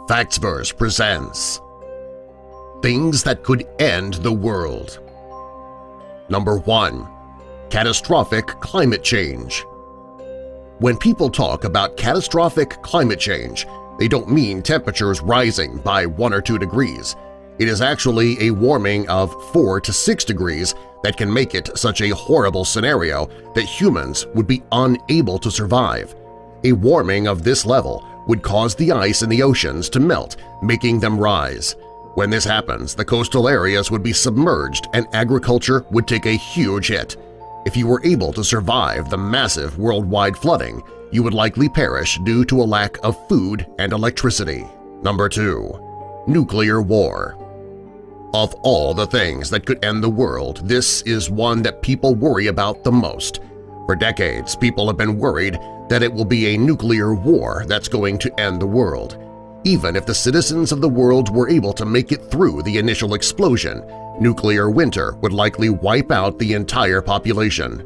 Factsverse presents Things That Could End the World. Number 1. Catastrophic Climate Change. When people talk about catastrophic climate change, they don't mean temperatures rising by 1 or 2 degrees. It is actually a warming of 4 to 6 degrees that can make it such a horrible scenario that humans would be unable to survive. A warming of this level would cause the ice in the oceans to melt, making them rise. When this happens, the coastal areas would be submerged and agriculture would take a huge hit. If you were able to survive the massive worldwide flooding, you would likely perish due to a lack of food and electricity. Number 2. Nuclear war. Of all the things that could end the world, this is one that people worry about the most. For decades, people have been worried that it will be a nuclear war that's going to end the world. Even if the citizens of the world were able to make it through the initial explosion, nuclear winter would likely wipe out the entire population.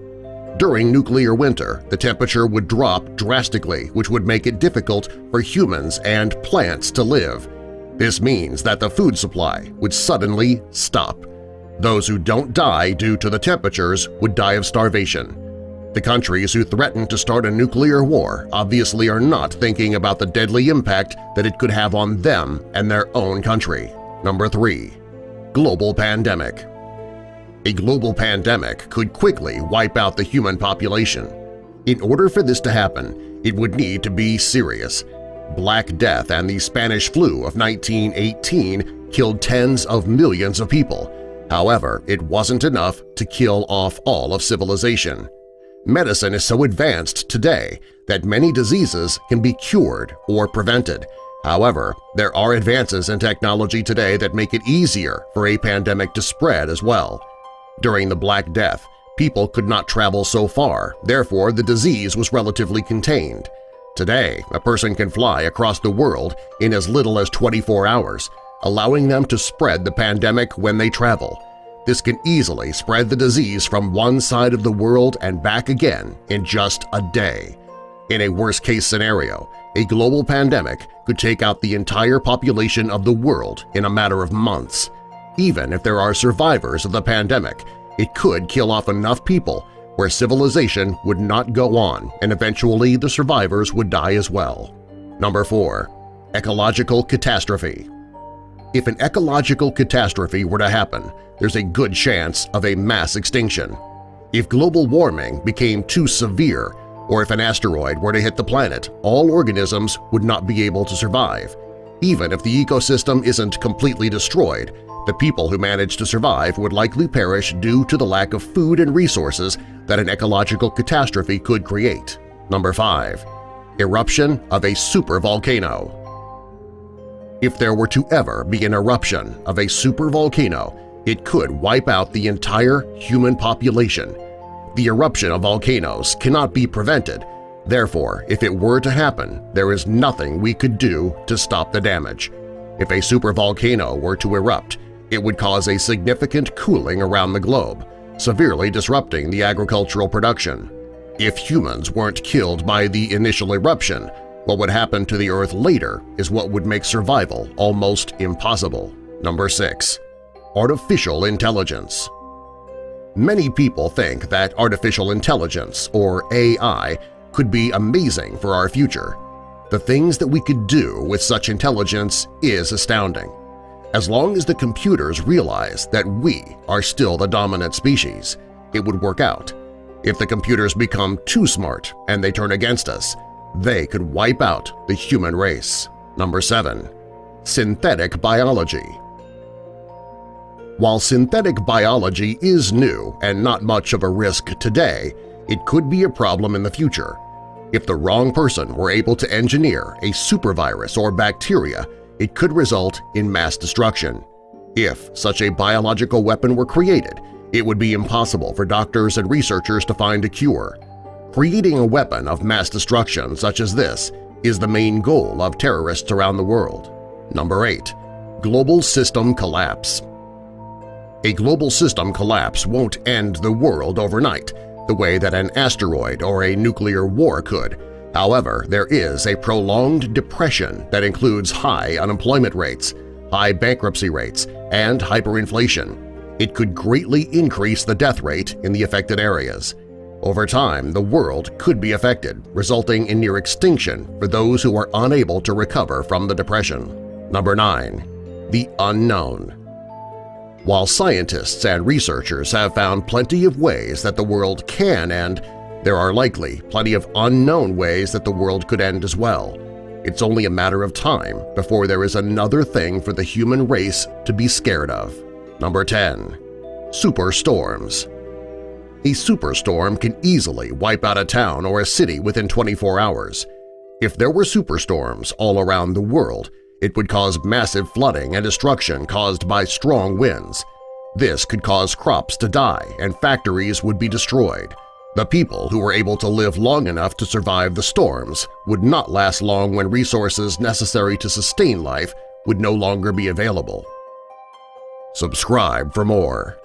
During nuclear winter, the temperature would drop drastically, which would make it difficult for humans and plants to live. This means that the food supply would suddenly stop. Those who don't die due to the temperatures would die of starvation. The countries who threaten to start a nuclear war obviously are not thinking about the deadly impact that it could have on them and their own country. Number 3. Global pandemic. A global pandemic could quickly wipe out the human population. In order for this to happen, it would need to be serious. Black Death and the Spanish flu of 1918 killed tens of millions of people. However, it wasn't enough to kill off all of civilization. Medicine is so advanced today that many diseases can be cured or prevented. However, there are advances in technology today that make it easier for a pandemic to spread as well. During the Black Death, people could not travel so far, therefore the disease was relatively contained. Today, a person can fly across the world in as little as 24 hours, allowing them to spread the pandemic when they travel. This can easily spread the disease from one side of the world and back again in just a day. In a worst-case scenario, a global pandemic could take out the entire population of the world in a matter of months. Even if there are survivors of the pandemic, it could kill off enough people where civilization would not go on and eventually the survivors would die as well. Number 4. Ecological Catastrophe. If an ecological catastrophe were to happen, there's a good chance of a mass extinction. If global warming became too severe, or if an asteroid were to hit the planet, all organisms would not be able to survive. Even if the ecosystem isn't completely destroyed, the people who manage to survive would likely perish due to the lack of food and resources that an ecological catastrophe could create. Number 5. Eruption of a supervolcano. If there were to ever be an eruption of a supervolcano, it could wipe out the entire human population. The eruption of volcanoes cannot be prevented. Therefore, if it were to happen, there is nothing we could do to stop the damage. If a supervolcano were to erupt, it would cause a significant cooling around the globe, severely disrupting the agricultural production. If humans weren't killed by the initial eruption, what would happen to the Earth later is what would make survival almost impossible. Number 6. Artificial intelligence. Many people think that artificial intelligence, or AI, could be amazing for our future. The things that we could do with such intelligence is astounding. As long as the computers realize that we are still the dominant species, it would work out. If the computers become too smart and they turn against us, they could wipe out the human race. Number 7. Synthetic biology. While synthetic biology is new and not much of a risk today, it could be a problem in the future. If the wrong person were able to engineer a supervirus or bacteria, it could result in mass destruction. If such a biological weapon were created, it would be impossible for doctors and researchers to find a cure. Creating a weapon of mass destruction such as this is the main goal of terrorists around the world. Number 8. Global system collapse. A global system collapse won't end the world overnight, the way that an asteroid or a nuclear war could. However, there is a prolonged depression that includes high unemployment rates, high bankruptcy rates, and hyperinflation. It could greatly increase the death rate in the affected areas. Over time, the world could be affected, resulting in near extinction for those who are unable to recover from the depression. Number 9. The unknown. While scientists and researchers have found plenty of ways that the world can end, there are likely plenty of unknown ways that the world could end as well. It's only a matter of time before there is another thing for the human race to be scared of. Number 10. Superstorms. A superstorm can easily wipe out a town or a city within 24 hours. If there were superstorms all around the world, it would cause massive flooding and destruction caused by strong winds. This could cause crops to die and factories would be destroyed. The people who were able to live long enough to survive the storms would not last long when resources necessary to sustain life would no longer be available. Subscribe for more.